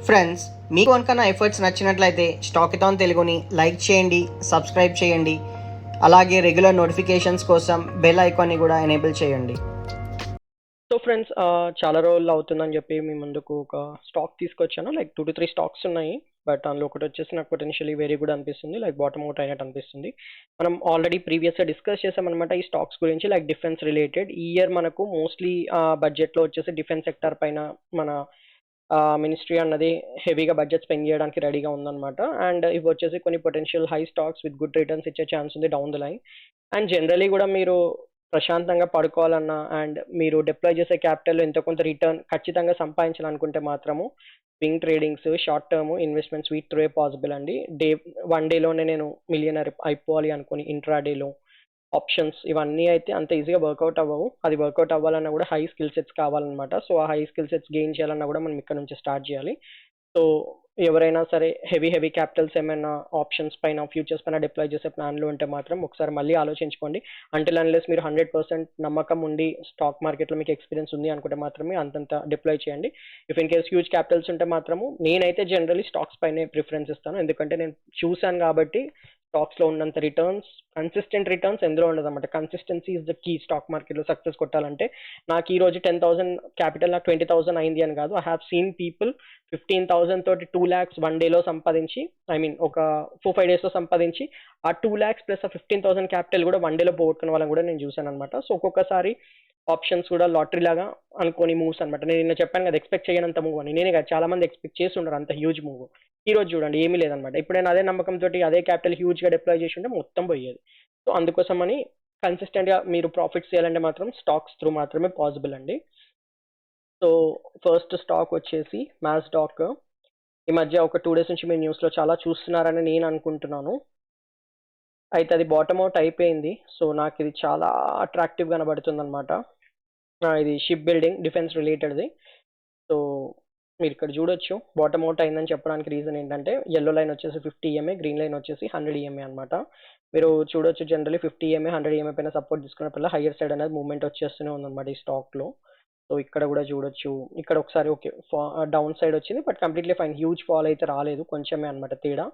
Friends, మీకు కనుక నా ఎఫర్ట్స్ నచ్చినట్లయితే స్టాకిథాన్ తెలుగుని లైక్ చేయండి, సబ్స్క్రైబ్ చేయండి. అలాగే రెగ్యులర్ నోటిఫికేషన్స్ కోసం బెల్ ఐకాన్ని కూడా ఎనేబుల్ చేయండి. సో ఫ్రెండ్స్, చాలా రోజులు అవుతుందని చెప్పి మీ ముందుకు ఒక స్టాక్ తీసుకొచ్చాను. లైక్ 2 to 3 స్టాక్స్ ఉన్నాయి. బట్ అందులో ఒకటి వచ్చేసి నాకు పొటెన్షియలీ వెరీ గుడ్ అనిపిస్తుంది. లైక్ బాటమ్ అవుట్ అయినట్టు అనిపిస్తుంది. మనం ఆల్రెడీ ప్రీవియస్గా డిస్కస్ చేసామన్నమాట ఈ స్టాక్స్ గురించి, లైక్ డిఫెన్స్ రిలేటెడ్. ఈ ఇయర్ మనకు మోస్ట్లీ బడ్జెట్లో వచ్చేసి డిఫెన్స్ సెక్టర్ పైన మన మినిస్ట్రీ అన్నది హెవీగా బడ్జెట్ స్పెండ్ చేయడానికి రెడీగా ఉందన్నమాట. అండ్ ఇవి వచ్చేసి కొన్ని potential high stocks with good returns ఇచ్చే ఛాన్స్ ఉంది down the line. And generally కూడా మీరు ప్రశాంతంగా పడుకోవాలన్నా అండ్ మీరు డిప్లాయ్ చేసే క్యాపిటల్ ఎంతో కొంత రిటర్న్ ఖచ్చితంగా సంపాదించాలనుకుంటే మాత్రము swing tradings, short term investments వీటి త్రూ పాసిబుల్ అండి. వన్ డేలోనే నేను మిలియనర్ అయిపోవాలి అనుకుని ఇంట్రాడేలో ఆప్షన్స్ ఇవన్నీ అయితే అంత ఈజీగా వర్కౌట్ అవ్వవు. అది వర్కౌట్ అవ్వాలన్నా కూడా హై స్కిల్ సెట్స్ కావాలన్నమాట. సో ఆ హై స్కిల్ సెట్స్ గెయిన్ చేయాలన్నా కూడా మనం ఇక్కడ నుంచి స్టార్ట్ చేయాలి. సో ఎవరైనా సరే హెవీ క్యాపిటల్స్ ఏమైనా ఆప్షన్స్ పైన, ఫ్యూచర్స్ పైన డిప్లాయ్ చేసే ప్లాన్లు ఉంటే మాత్రం ఒకసారి మళ్ళీ ఆలోచించుకోండి. అంటిల్ అన్లెస్ మీరు 100% నమ్మకం ఉండి స్టాక్ మార్కెట్లో మీకు ఎక్స్పీరియన్స్ ఉంది అనుకుంటే మాత్రమే అంతంత డిప్లాయ్ చేయండి. If in case huge Capitals ఉంటే మాత్రము నేనైతే జనరలీ స్టాక్స్ పైనే ప్రిఫరెన్స్ ఇస్తాను. ఎందుకంటే నేను చూశాను కాబట్టి స్టాక్స్లో ఉన్నంత రిటర్న్స్, కన్సిస్టెంట్ రిటర్న్స్ ఎందులో ఉండదు అనమాట. Consistency is the key stock మార్కెట్లో సక్సెస్ కొట్టాలంటే. నాకు ఈ రోజు 10,000 క్యాపిటల్ నాకు 20,000 అయింది అని కాదు. ఐ హ్యావ్ సీన్ పీపుల్ 15,000 తోటి 2 lakhs వన్ డేలో సంపాదించి, ఐ మీన్ ఒక 4-5 daysలో సంపాదించి ఆ 2 lakhs ప్లస్ ఆ 15,000 క్యాపిటల్ కూడా వన్ డేలో పోగొట్టుకున్న వాళ్ళని కూడా నేను చూశాను అనమాట. సో ఒక్కొక్కసారి ఆప్షన్స్ కూడా లాటరీ లాగా అనుకోని మూవ్స్ అనమాట. నేను నిన్న చెప్పాను కదా, ఎక్స్పెక్ట్ చేయనంత మూవ్ అని. నేనే కదా, చాలా మంది ఎక్స్పెక్ట్ చేసి ఉండరు అంత హ్యూజ్ మూవ్. ఈ రోజు చూడండి ఏమీ లేదనమాట. ఇప్పుడు నేను అదే నమ్మకంతో అదే క్యాపిటల్ హ్యూజ్గా డిప్లాయ్ చేసి ఉంటే మొత్తం పోయేది. సో అందుకోసమని కన్సిస్టెంట్గా మీరు ప్రాఫిట్స్ చేయాలంటే మాత్రం స్టాక్స్ త్రూ మాత్రమే పాసిబుల్ అండి. సో ఫస్ట్ స్టాక్ వచ్చేసి మ్యాస్డాక్. ఈ మధ్య ఒక 2 days నుంచి మీరు న్యూస్లో చాలా చూస్తున్నారని నేను అనుకుంటున్నాను. అయితే అది బాటమ్ అవుట్ అయిపోయింది. సో నాకు ఇది చాలా అట్రాక్టివ్ కనబడుతుంది అనమాట. ఇది షిప్ బిల్డింగ్ డిఫెన్స్ రిలేటెడ్ది. సో మీరు ఇక్కడ చూడొచ్చు బాటమ్ అవుట్ అయిందని చెప్పడానికి రీజన్ ఏంటంటే ఎల్లో లైన్ వచ్చేసి 50 EMA, గ్రీన్ లైన్ వచ్చేసి 100 EMA అనమాట. మీరు చూడొచ్చు జనరలీ 50 EMA 100 EMA పైన సపోర్ట్ తీసుకున్నప్పుడు హయ్యర్ సైడ్ అనేది మూవ్మెంట్ వచ్చేస్తూనే ఉందన్నమాట ఈ స్టాక్లో. సో ఇక్కడ కూడా చూడొచ్చు, ఇక్కడ ఒకసారి ఓకే డౌన్ సైడ్ వచ్చింది, but completely fine. Huge fall అయితే రాలేదు, కొంచెమే అనమాట తేడా.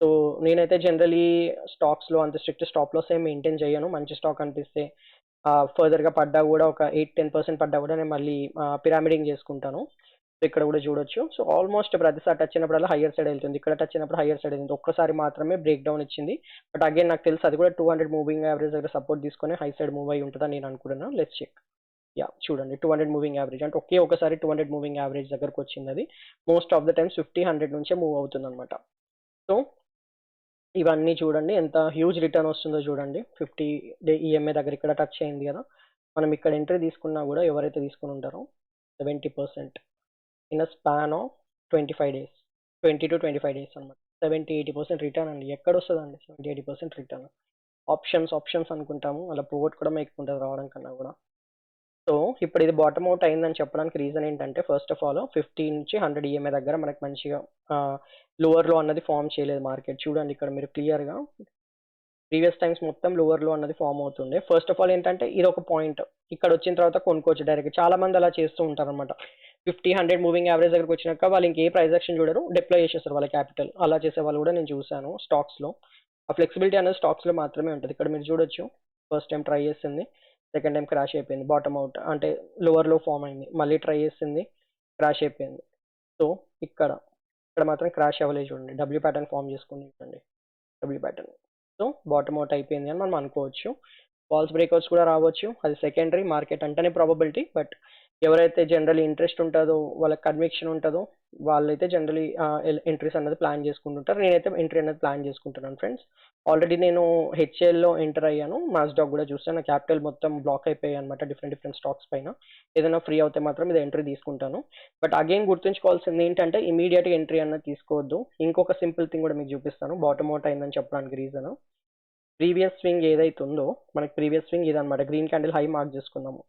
సో నేనైతే జనరలీ స్టాక్స్లో అంత స్ట్రిక్ట్ స్టాప్ లాస్ ఏం మెయింటైన్ చేయను. మంచి స్టాక్ అనిపిస్తే ఫర్దర్గా పడ్డా కూడా ఒక 8-10% పడ్డా కూడా నేను మళ్ళీ పిరామిడింగ్ చేసుకుంటాను. సో ఇక్కడ కూడా చూడొచ్చు. సో ఆల్మోస్ట్ ప్రతిసారి టచ్ అయినప్పుడల్లా హయ్యర్ సైడ్ వెళ్తుంది, ఇక్కడ టచ్ అయినప్పుడు హయ్యర్ సైడ్ వెళ్తుంది. ఒక్కసారి మాత్రమే బ్రేక్ డౌన్ ఇచ్చింది. బట్ అగైన్ నాకు తెలుసు అది కూడా 200 మూవింగ్ యావరేజ్ దగ్గర సపోర్ట్ తీసుకొని హై సైడ్ మూవ్ అయి ఉంటుందని నేను అనుకుంటున్నాను. Let's check. యా చూడండి 200 మూవింగ్ యావరేజ్ అంటే ఒకసారి 200 మూవింగ్ యావరేజ్ దగ్గరకు వచ్చింది. అది మోస్ట్ ఆఫ్ ద టైమ్స్ 50-100 నుంచే మూవ్ అవుతుంది అనమాట. సో ఇవన్నీ చూడండి ఎంత హ్యూజ్ రిటర్న్ వస్తుందో చూడండి. 50 డే ఈఎంఐ దగ్గర ఇక్కడ టచ్ అయింది కదా. మనం ఇక్కడ ఎంట్రీ తీసుకున్నా కూడా ఎవరైతే తీసుకుని ఉంటారో 70% in a span of 25 days, 20 to 25 days అనమాట. 70-80% రిటర్న్ అండి. ఎక్కడ వస్తుందండి 70-80% రిటర్న్? ఆప్షన్స్ అనుకుంటాము, అలా పోగొట్టుకోవడం ఎక్కువ ఉంటుంది రావడం కన్నా కూడా. సో ఇప్పుడు ఇది బాటమ్ అవుట్ అయిందని చెప్పడానికి రీజన్ ఏంటంటే, ఫస్ట్ ఆఫ్ ఆల్ 50 నుంచి 100 ఈఎంఐ దగ్గర మనకు మంచిగా లోవర్ లో అన్నది ఫామ్ చేయలేదు మార్కెట్. చూడండి ఇక్కడ మీరు క్లియర్గా ప్రీవియస్ టైమ్స్ మొత్తం లోవర్ లో అన్నది ఫామ్ అవుతుండే. ఫస్ట్ ఆఫ్ ఆల్ ఏంటంటే ఇది ఒక పాయింట్, ఇక్కడ వచ్చిన తర్వాత కొనుక్కోవచ్చు డైరెక్ట్. చాలా మంది అలా చేస్తూ ఉంటారు అనమాట. 50-100 మూవింగ్ యావరేజ్ దగ్గరకు వచ్చినాక వాళ్ళు ఇంకే ప్రైస్ యాక్షన్ చూడరు, డిప్లాయ్ చేసేస్తారు వాళ్ళ క్యాపిటల్. అలా చేసే వాళ్ళు కూడా నేను చూశాను స్టాక్స్లో. ఆ ఫ్లెక్సిబిలిటీ అనేది స్టాక్స్లో మాత్రమే ఉంటుంది. ఇక్కడ మీరు చూడొచ్చు ఫస్ట్ టైం ట్రై చేసింది, సెకండ్ టైం క్రాష్ అయిపోయింది. బాటమ్ అవుట్ అంటే లోవర్ లో ఫామ్ అయింది, మళ్ళీ ట్రై చేసింది, క్రాష్ అయిపోయింది. సో ఇక్కడ మాత్రం క్రాష్ అవ్వలేదు చూడండి. డబ్ల్యూ ప్యాటర్న్ ఫామ్ చేసుకుంది చూడండి, W pattern. So bottom out అయిపోయింది అని మనం అనుకోవచ్చు. ఫాల్స్ బ్రేక్అవుట్స్ కూడా రావచ్చు, అది సెకండరీ. మార్కెట్ అంటేనే ప్రాబబిలిటీ. బట్ ఎవరైతే జనరలీ ఇంట్రెస్ట్ ఉంటుందో, వాళ్ళకి కన్విక్షన్ ఉంటుందో, వాళ్ళైతే జనరలీ ఎంట్రీస్ అనేది ప్లాన్ చేసుకుంటుంటారు. నేనైతే ఎంట్రీ అనేది ప్లాన్ చేసుకుంటున్నాను ఫ్రెండ్స్. ఆల్రెడీ నేను హెచ్ఏఎల్లో ఎంటర్ అయ్యాను, మాస్డాక్ కూడా చూస్తాను. నా క్యాపిటల్ మొత్తం బ్లాక్ అయిపోయాయి అనమాట డిఫరెంట్ స్టాక్స్ పైన. ఏదైనా ఫ్రీ అవుతే మాత్రం ఇది ఎంట్రీ తీసుకుంటాను. బట్ అగైన్ గుర్తుంచుకోవాల్సింది ఏంటంటే ఇమీడియట్గా ఎంట్రీ అన్నది తీసుకోవద్దు. ఇంకొక సింపుల్ థింగ్ కూడా మీకు చూపిస్తాను బాటమ్ అవుట్ అయిందని చెప్పడానికి రీజన్. ప్రీవియస్ స్వింగ్ ఏదైతే ఉందో, మనకి ప్రీవియస్ స్వింగ్ ఇదనమాట. గ్రీన్ క్యాండిల్ హై మార్క్ చేసుకుందాము.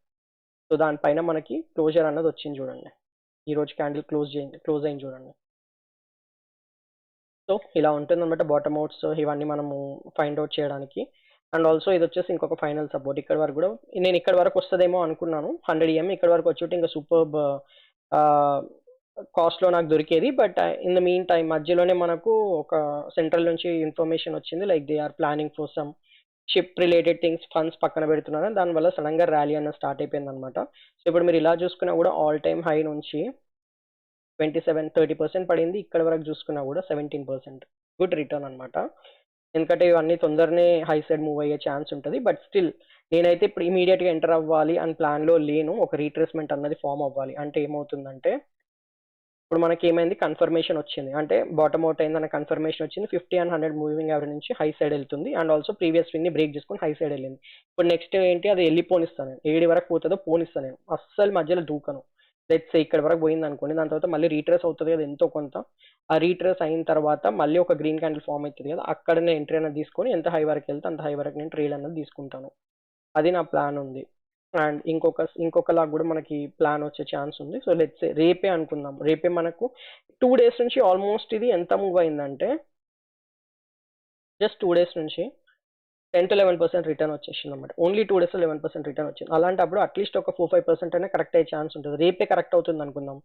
సో దానిపైన మనకి క్లోజర్ అన్నది వచ్చింది చూడండి. ఈ రోజు క్యాండిల్ క్లోజ్ అయింది చూడండి. సో ఇలా ఉంటుంది అనమాట బాటమ్ అవుట్స్ ఇవన్నీ మనము ఫైండ్ అవుట్ చేయడానికి. అండ్ ఆల్సో ఇది వచ్చేసి ఇంకొక ఫైనల్ సపోర్ట్. ఇక్కడ వరకు కూడా నేను ఇక్కడ వరకు వస్తుందేమో అనుకున్నాను 100 EMA. ఇక్కడ వరకు వచ్చి ఇక్కడ ఇంకా సూపర్బ్ కాస్ట్‌లో నాకు దొరికేది. But in the meantime మధ్యలోనే మనకు ఒక సెంట్రల్ నుంచి ఇన్ఫర్మేషన్ వచ్చింది. Like they are planning for some ship related things funds పక్కన పెడుతున్నారు. దానివల్ల సడెన్‌గా ర్యాలీ అనేది స్టార్ట్ అయిపోయిందనమాట. సో, ఇప్పుడు మీరు ఇలా చూసుకున్నా కూడా ఆల్ టైమ్ హై నుంచి 27, 30% పడింది. ఇక్కడి వరకు చూసుకున్నా కూడా 17% గుడ్ రిటర్న్ అనమాట. ఎందుకంటే ఇవన్నీ తొందరనే హై సైడ్ మూవ్ అయ్యే ఛాన్స్ ఉంటది. బట్ స్టిల్ నేనైతే ఇప్పుడు ఇమ్మీడియేట్‌గా ఎంటర్ అవ్వాలి అని ప్లాన్‌లో లేను. ఒక రీట్రేస్‌మెంట్ అన్నది ఫార్మ్ అవ్వాలి. అంటే ఏమవుతుందంటే ఇప్పుడు మనకేమైంది కన్ఫర్మేషన్ వచ్చింది. అంటే బాటమ్ ఔట్ అయిందన్న కన్ఫర్మేషన్ వచ్చింది. 50 అండ్ 100 మూవింగ్ యావరేజ్ నుంచి హై సైడ్ ఎళ్తుంది. అండ్ ఆల్సో ప్రీవియస్ స్వింగ్‌ని బ్రేక్ చేసుకొని హై సైడ్ ఎళ్ళింది. ఇప్పుడు నెక్స్ట్ ఏంటి అది ఎళ్ళిపోనిస్తా నేను. ఏడి వరకు పోతదో పోనిస్తా నేను. అస్సలు మధ్యలో దూకను. లెట్స్ సే ఇక్కడి వరకు పోయిందనుకోండి. దాని తర్వాత మళ్ళీ రీట్రేస్ అవుతది కదా ఎంతో కొంత. ఆ రీట్రేస్ అయిన తర్వాత మళ్ళీ ఒక గ్రీన్ క్యాండిల్ ఫార్మ్ అయితది కదా! అక్కడ నేను ఎంట్రీ అనేది తీసుకొని ఎంత హై వరకు ఎళ్తే అంత హై వరకు నేను ట్రేడ్ అనేది తీసుకుంటాను. అది నా ప్లాన్ ఉంది. అండ్ ఇంకొకలాగా కూడా మనకి ప్లాన్ వచ్చే ఛాన్స్ ఉంది. సో లెట్స్ సే రేపే అనుకుందాం. రేపే మనకు 2 డేస్ నుంచి ఆల్మోస్ట్ ఇది ఎంత మూవ్ అయిందంటే జస్ట్ 2 డేస్ నుంచి 10-11% రిటర్న్ వచ్చేసిందన్నమాట. ఓన్లీ 2 డేస్‌లో 11% రిటర్న్ వచ్చింది. అలాంటప్పుడు అట్‌లీస్ట్ ఒక 4-5% అయినా కరెక్ట్ అయ్యే ఛాన్స్ ఉంటది. రేపే కరెక్ట్ అవుతుంది అనుకుందాం.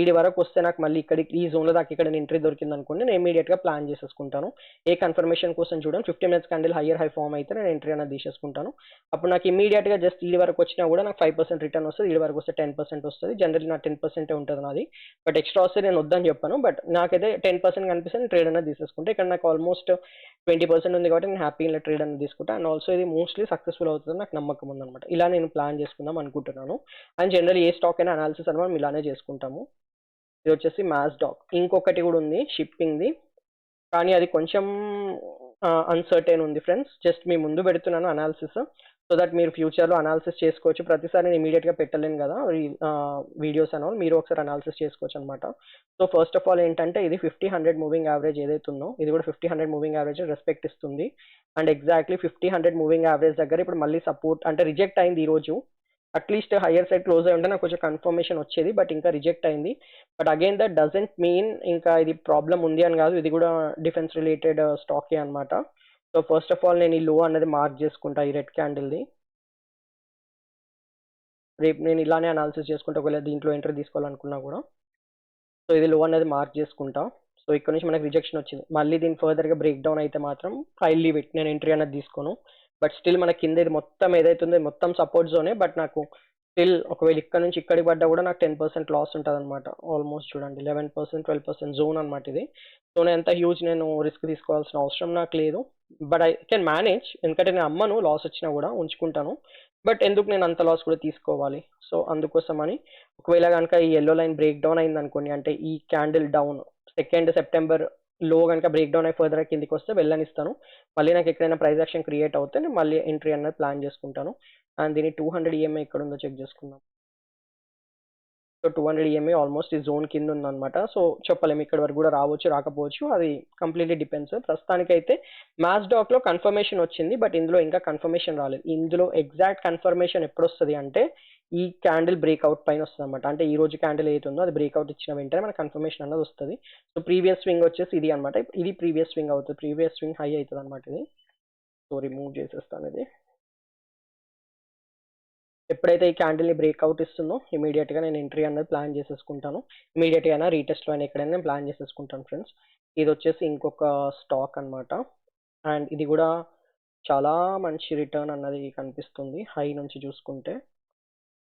ఈడి వరకు వస్తే నాకు మళ్ళీ ఇక్కడికి ఈ జోన్‌లో దాకా ఇక్కడ ఎంట్రీ దొరికిందనుకోండి. నేను ఇమ్మీడియేట్‌గా ప్లాన్ చేసేసుకుంటాను. ఏ కన్ఫర్మేషన్ కోసం చూడను. 15 మినిట్స్ క్యాండిల్ హై ఫార్మ్ అయితే నేను ఎంట్రీ అనేది తీసేసుకుంటాను. అప్పుడు నాకు ఇమ్మీడియేట్‌గా జస్ట్ ఈడి వరకు వచ్చినా కూడా నాకు 5% రిటర్న్ వస్తది. ఈడి వరకు వస్తే 10% వస్తది. జనరల్లీ నాకు 10% ఉంటది నాది. బట్ ఎక్స్‌ట్రా వస్తే నేను వద్దని చెప్పను. బట్ నాకైతే 10% కనిపిస్తే నేను ట్రేడ్ అనేది తీసేసుకుంటా. ఇక్కడ నాకు ఆల్మోస్ట్ 20% ఉంది కాబట్టి నేను హ్యాపీగా ఇలా ట్రేడ్ అనేది తీసుకుంటా. అండ్ ఆల్సో ఇది మోస్ట్లీ సక్సెస్ఫుల్ అవుతుందని నాకు నమ్మకం ఉందన్నమాట. ఇలా నేను ప్లాన్ చేసుకుందాం అనుకుంటున్నాను. అండ్ జనరల్ ఏ స్టాక్ అయినా అనాలిసిస్ అని మనం ఇలానే చేసుకుంటాము. ఇది వచ్చేసి మాస్డాక్. ఇంకొకటి కూడా ఉంది షిప్పింగ్ది. కానీ అది కొంచెం అన్సర్టైన్ ఉంది ఫ్రెండ్స్. జస్ట్ మీ ముందు పెడుతున్నాను అనాలిసిస్. సో దట్ మీరు ఫ్యూచర్లో అనాలిసిస్ చేసుకోవచ్చు. ప్రతిసారి నేను ఇమీడియట్గా పెట్టలేను కదా వీడియోస్ అని మీరు ఒకసారి అనాలిసిస్ చేసుకోవచ్చు అనమాట. సో ఫస్ట్ ఆఫ్ ఆల్ ఏంటంటే ఇది 50-100 మూవింగ్ యావరేజ్ ఏదైతే ఉందో ఇది కూడా 50-100 మూవింగ్ యావరేజ్ రెస్పెక్ట్ ఇస్తుంది. అండ్ ఎగ్జాక్ట్లీ 50-100 మూవింగ్ యావరేజ్ దగ్గర ఇప్పుడు మళ్ళీ సపోర్ట్ అంటే రిజెక్ట్ అయింది ఈ రోజు. అట్లీస్ట్ హయ్యర్ సైడ్ క్లోజ్ అయి ఉంటే నాకు కొంచెం కన్ఫర్మేషన్ వచ్చేది. బట్ ఇంకా రిజెక్ట్ అయింది. But again that doesn't mean ఇంకా ఇది ప్రాబ్లం ఉంది అని కాదు. ఇది కూడా డిఫెన్స్ రిలేటెడ్ స్టాకే అనమాట. సో ఫస్ట్ ఆఫ్ ఆల్ నేను ఈ లో అనేది మార్క్ చేసుకుంటా ఈ రెడ్ క్యాండిల్ది. రేపు నేను ఇలానే అనాలిసిస్ చేసుకుంటా ఒకవేళ దీంట్లో ఎంట్రీ తీసుకోవాలనుకున్నా కూడా. సో ఇది లో అనేది మార్క్ చేసుకుంటా. సో ఇక్కడ నుంచి మనకి రిజెక్షన్ వచ్చింది. మళ్ళీ దీని ఫర్దర్గా బ్రేక్ డౌన్ అయితే మాత్రం ఐ లీవ్ ఇట్. నేను ఎంట్రీ అనేది తీసుకోను. బట్ స్టిల్ మన కింద ఇది మొత్తం ఏదైతే ఉందో మొత్తం సపోర్ట్ జోనే. బట్ నాకు స్టిల్ ఒకవేళ ఇక్కడ నుంచి ఇక్కడికి పడ్డా కూడా నాకు 10% లాస్ ఉంటుంది అనమాట. ఆల్మోస్ట్ చూడండి 11%, 12% జోన్ అనమాట ఇది. సో నేను ఎంత హ్యూజ్ నేను రిస్క్ తీసుకోవాల్సిన అవసరం నాకు లేదు. But I can manage. ఎందుకంటే నేను అమ్మను లాస్ వచ్చినా కూడా ఉంచుకుంటాను. బట్ ఎందుకు నేను అంత లాస్ కూడా తీసుకోవాలి. సో అందుకోసమని ఒకవేళ కనుక ఈ ఎల్లో లైన్ బ్రేక్ డౌన్ అయింది అనుకోండి. అంటే ఈ క్యాండిల్ డౌన్ 2 సెప్టెంబర్ లో కనుక బ్రేక్ డౌన్ అయి ఫర్దర్ కిందికి వస్తే వెళ్ళనిస్తాను. మళ్ళీ నాకు ఎక్కడైనా ప్రైస్ యాక్షన్ క్రియేట్ అవుతే నేను మళ్ళీ ఎంట్రీ అనేది ప్లాన్ చేసుకుంటాను. అండ్ దీని 200 ఈఎంఐ ఎక్కడ ఉందో చెక్ చేసుకుందాం. సో 200 ఈఎంఐ ఆల్మోస్ట్ ఈ జోన్ కింద ఉందన్నమాట. సో చెప్పలేము ఇక్కడ వరకు కూడా రావచ్చు రాకపోవచ్చు. అది కంప్లీట్లీ డిపెండ్స్. ప్రస్తుతానికైతే మాస్డాక్ లో కన్ఫర్మేషన్ వచ్చింది. బట్ ఇందులో ఇంకా కన్ఫర్మేషన్ రాలేదు. ఇందులో ఎగ్జాక్ట్ కన్ఫర్మేషన్ ఎప్పుడు వస్తుంది అంటే ఈ క్యాండిల్ బ్రేక్అవుట్ పైన వస్తుంది అనమాట. అంటే ఈ రోజు క్యాండిల్ ఏది ఉందో అది బ్రేక్అవుట్ ఇచ్చిన వెంటనే మనకు కన్ఫర్మేషన్ అన్నది వస్తుంది. సో ప్రీవియస్ స్వింగ్ వచ్చేసి ఇది అనమాట. ఇది ప్రీవియస్ స్వింగ్ అవుతుంది. ప్రీవియస్ స్వింగ్ హై అవుతుంది అనమాట ఇది. సో రిమూవ్ చేసేస్తాను ఇది. ఎప్పుడైతే ఈ క్యాండిల్ని బ్రేక్అవుట్ ఇస్తుందో ఇమీడియట్గా నేను ఎంట్రీ అనేది ప్లాన్ చేసేసుకుంటాను. ఇమీడియట్గా అయినా రీటెస్ట్లో అయినా ఎక్కడైనా నేను ప్లాన్ చేసేసుకుంటాను ఫ్రెండ్స్. ఇది వచ్చేసి ఇంకొక స్టాక్ అనమాట. అండ్ ఇది కూడా చాలా మంచి రిటర్న్ అన్నది కనిపిస్తుంది. హై నుంచి చూసుకుంటే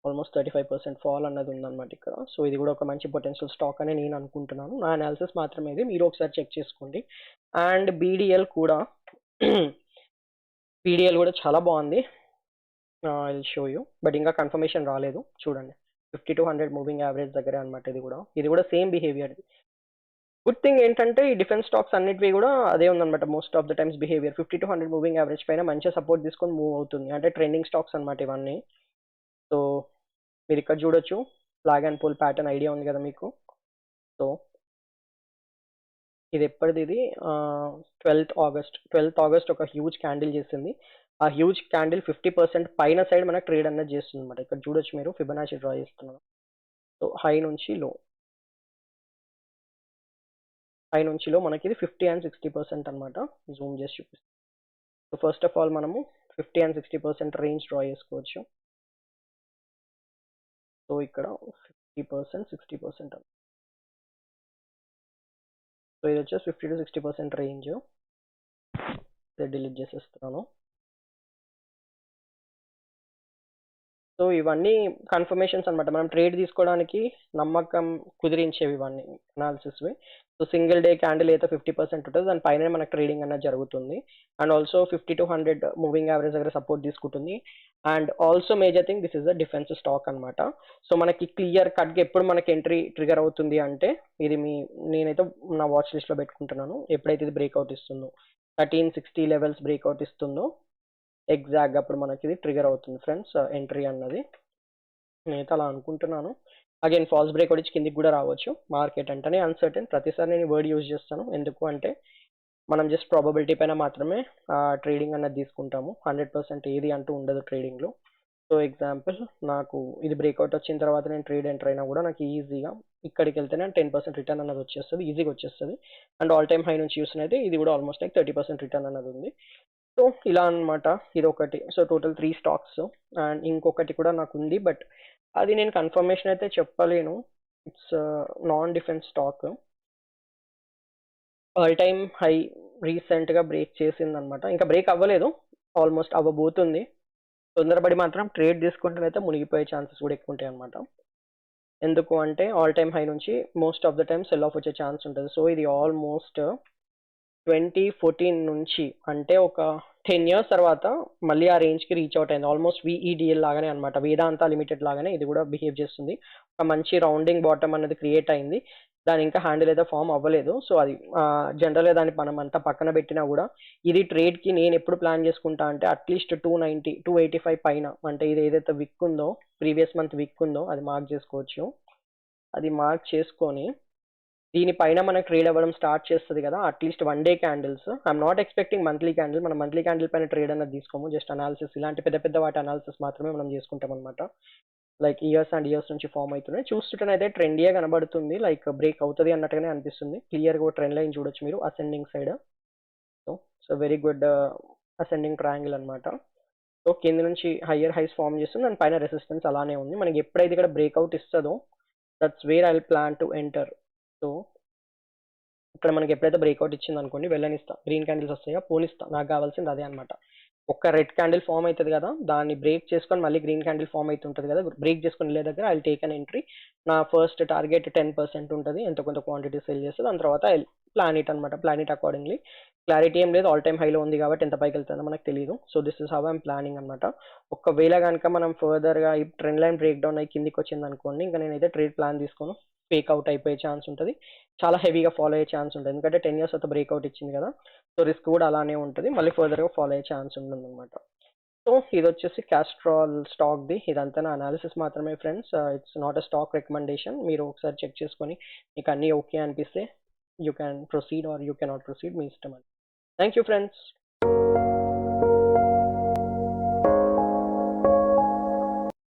ఆల్మోస్ట్ 35% ఫాల్ అన్నది ఉందన్నమాట ఇక్కడ. సో ఇది కూడా ఒక మంచి పొటెన్షియల్ స్టాక్ అని నేను అనుకుంటున్నాను. నా అనాలిసిస్ మాత్రమే ఇది. మీరు ఒకసారి చెక్ చేసుకోండి. అండ్ బీడిఎల్ కూడా బీడిఎల్ కూడా చాలా బాగుంది. I will show you. But ఇంకా కన్ఫర్మేషన్ రాలేదు. చూడండి 50-100 మూవింగ్ యావరేజ్ దగ్గరే అనమాట. ఇది కూడా సేమ్ బిహేవియర్. గుడ్ థింగ్ ఏంటంటే ఈ డిఫెన్స్ స్టాక్స్ అన్నిటివి కూడా అదే ఉందన్నమాట. Most of the times behaviour 50-100 moving average పైన మంచిగా సపోర్ట్ తీసుకొని మూవ్ అవుతుంది. అంటే ట్రెండింగ్ స్టాక్స్ అనమాట ఇవన్నీ. సో మీరు ఇక్కడ చూడొచ్చు flag and pole pattern idea ఉంది కదా మీకు. సో ఇది ఎప్పటిది ఇది 12th ఆగస్ట్ ఒక హ్యూజ్ క్యాండిల్ చేసింది. ఆ హ్యూజ్ క్యాండిల్ 50% పైన సైడ్ మనకు ట్రేడ్ అనేది చేస్తుంది అనమాట. ఇక్కడ చూడొచ్చు మీరు ఫిబొనాచి డ్రా చేస్తున్నాను. సో హై నుంచి లో మనకి ఇది 50 and 60% అనమాట. జూమ్ చేసి చూపిస్తాను. సో ఫస్ట్ ఆఫ్ ఆల్ మనము 50 and 60% రేంజ్ డ్రా చేసుకోవచ్చు. సో ఇక్కడ 50%, 60% సో ఇది వచ్చేసి 50 to 60% రేంజ్. డిలీట్ చేసేస్తున్నాను. సో ఇవన్నీ కన్ఫర్మేషన్స్ అనమాట. మనం ట్రేడ్ తీసుకోవడానికి నమ్మకం కుదిరించేవి ఇవన్నీ అనాలిసిస్వి. సో సింగిల్ డే క్యాండిల్ అయితే 50% ఉంటుంది, దాని పైన మనకు ట్రేడింగ్ అనేది జరుగుతుంది. And also 50 to 100 moving average దగ్గర సపోర్ట్ తీసుకుంటుంది. And also major thing, this is a defence stock అనమాట. సో మనకి క్లియర్ కట్గా ఎప్పుడు మనకి ఎంట్రీ ట్రిగర్ అవుతుంది అంటే, ఇది నేనైతే నా వాచ్ లిస్ట్లో పెట్టుకుంటున్నాను. ఎప్పుడైతే ఇది బ్రేక్అవుట్ ఇస్తుందో 1360 లెవెల్స్ బ్రేక్అవుట్ ఇస్తుందో ఎగ్జాక్ట్గా అప్పుడు మనకి ఇది ట్రిగర్ అవుతుంది ఫ్రెండ్స్, ఎంట్రీ అన్నది. నేనైతే అలా అనుకుంటున్నాను. అగైన్ ఫాల్స్ బ్రేక్ వచ్చి కిందికి కూడా రావచ్చు. మార్కెట్ అంటేనే అన్సర్టెన్. ప్రతిసారి నేను వర్డ్ యూజ్ చేస్తాను, ఎందుకు అంటే మనం జస్ట్ ప్రాబబిలిటీ పైన మాత్రమే ట్రేడింగ్ అన్నది తీసుకుంటాము. 100% ఏది అంటూ ఉండదు ట్రేడింగ్లో. సో ఎగ్జాంపుల్, నాకు ఇది బ్రేక్అవుట్ వచ్చిన తర్వాత నేను ట్రేడ్ ఎంటర్ అయినా కూడా నాకు ఈజీగా ఇక్కడికి వెళ్తేనే 10% రిటర్న్ అన్నది వచ్చేస్తుంది, ఈజీగా వచ్చేస్తుంది. అండ్ ఆల్ టైమ్ హై నుంచి చూసినైతే ఇది కూడా ఆల్మోస్ట్ లైక్ 30% రిటర్న్ అన్నది ఉంది. సో ఇలా అనమాట, ఇది ఒకటి. So total 3 stocks. అండ్ ఇంకొకటి కూడా నాకు ఉంది, బట్ అది నేను కన్ఫర్మేషన్ అయితే చెప్పలేను. It's non defence stock. All time high రీసెంట్గా బ్రేక్ చేసింది అనమాట. ఇంకా బ్రేక్ అవ్వలేదు, ఆల్మోస్ట్ అవ్వబోతుంది. తొందరపడి మాత్రం ట్రేడ్ తీసుకుంటేనైతే మునిగిపోయే ఛాన్సెస్ కూడా ఎక్కువ ఉంటాయి అనమాట. ఎందుకు అంటే ఆల్ టైమ్ హై నుంచి most of the time cell of వచ్చే ఛాన్స్ ఉంటుంది. సో ఇది ఆల్మోస్ట్ 2014 నుంచి, అంటే ఒక 10 years తర్వాత మళ్ళీ ఆ రేంజ్కి రీచ్ అవుట్ అయింది. ఆల్మోస్ట్ విఈడిఎల్ లాగానే అనమాట, వేదాంత లిమిటెడ్ లాగానే ఇది కూడా బిహేవ్ చేస్తుంది. ఒక మంచి రౌండింగ్ బాటమ్ అనేది క్రియేట్ అయింది. దాని ఇంకా హ్యాండిల్ అయితే ఫామ్ అవ్వలేదు. సో అది జనరల్గా దాన్ని మనం అంతా పక్కన పెట్టినా కూడా ఇది ట్రేడ్కి నేను ఎప్పుడు ప్లాన్ చేసుకుంటా అంటే అట్లీస్ట్ 290 285 పైన, అంటే ఇది ఏదైతే విక్ ఉందో, ప్రీవియస్ మంత్ విక్ ఉందో అది మార్క్ చేసుకోవచ్చు. అది మార్క్ చేసుకొని దీనిపైన మనకు ట్రేడ్ అవ్వడం స్టార్ట్ చేస్తుంది కదా, at least 1 day candles. I'm not expecting monthly candle. మనం మంత్లీ క్యాండిల్ పైన ట్రేడ్ అనేది తీసుకోము, జస్ట్ అనాలిసిస్, ఇలాంటి పెద్ద పెద్ద వాటి అనాలిసిస్ మాత్రమే మనం చేసుకుంటాం అనమాట. లైక్ ఇయర్స్ అండ్ ఇయర్స్ నుంచి ఫామ్ అవుతున్నాయి. చూస్తుంటేనైతే ట్రెండీగా కనబడుతుంది, లైక్ బ్రేక్ అవుతుంది అన్నట్టుగానే అనిపిస్తుంది. క్లియర్గా ట్రెండ్ లైన్ చూడొచ్చు మీరు ascending side. So very good ascending triangle అనమాట. సో కింద నుంచి హయ్యర్ హైస్ ఫామ్ చేస్తుంది, దాని పైన రెసిస్టెన్స్ అలానే ఉంది. మనకి ఎప్పుడైతే ఇక్కడ బ్రేక్అవుట్ ఇస్తుందో that's where I will plan to enter. So ఇక్కడ మనకి ఎప్పుడైతే బ్రేక్అవుట్ ఇచ్చింది అనుకోండి, వెళ్ళనిస్తా, గ్రీన్ క్యాండిల్స్ వస్తాయా పోనిస్తా, నాకు కావాల్సింది అదే అనమాట. ఒక్క రెడ్ క్యాండిల్ ఫామ్ అవుతుంది కదా, దాన్ని బ్రేక్ చేసుకొని మళ్ళీ గ్రీన్ క్యాండిల్ ఫామ్ అవుతుంటుంది కదా, బ్రేక్ చేసుకొని వెళ్ళే దగ్గర ఐ టేక్ అన్ ఎంట్రీ. నా ఫస్ట్ టార్గెట్ 10% ఉంటుంది, ఎంత కొంత క్వాంటిటీ సెల్ చేస్తే దాని తర్వాత ఐ ప్లాన్ ఇట్ అనమాట, ప్లాన్ ఇట్ అకార్డింగ్లీ. క్లారిటీ ఏం లేదు, ఆల్ టైమ్ హైలో ఉంది కాబట్టి ఎంత పైకి వెళ్తుందో మనకు తెలియదు. So this is how I'm planning అనమాట. ఒకవేళ కనుక మనం ఫర్దర్గా ఈ ట్రెండ్ లైన్ బ్రేక్ డౌన్ అయ్యి కిందికి వచ్చింది అనుకోండి, ఇంకా నేనైతే ట్రేడ్ ప్లాన్ తీసుకోను, ఫేక్ అవుట్ అయిపోయే ఛాన్స్ ఉంటుంది, చాలా హెవీగా ఫాలో అయ్యే ఛాన్స్ ఉంటుంది. ఎందుకంటే 10 years తర్వాత బ్రేక్అవుట్ ఇచ్చింది కదా, సో రిస్క్ కూడా అలానే ఉంటుంది, మళ్ళీ ఫర్దర్గా ఫాలో అయ్యే ఛాన్స్ ఉంటుంది అనమాట. సో ఇది వచ్చేసి క్యాస్ట్రాల్ స్టాక్ది. ఇదంతా నా అనాలిసిస్ మాత్రమే friends, it's not a stock recommendation. మీరు ఒకసారి చెక్ చేసుకొని మీకు అన్నీ ఓకే అనిపిస్తే you can proceed or you cannot proceed, మీ ఇష్టం. Thank you friends.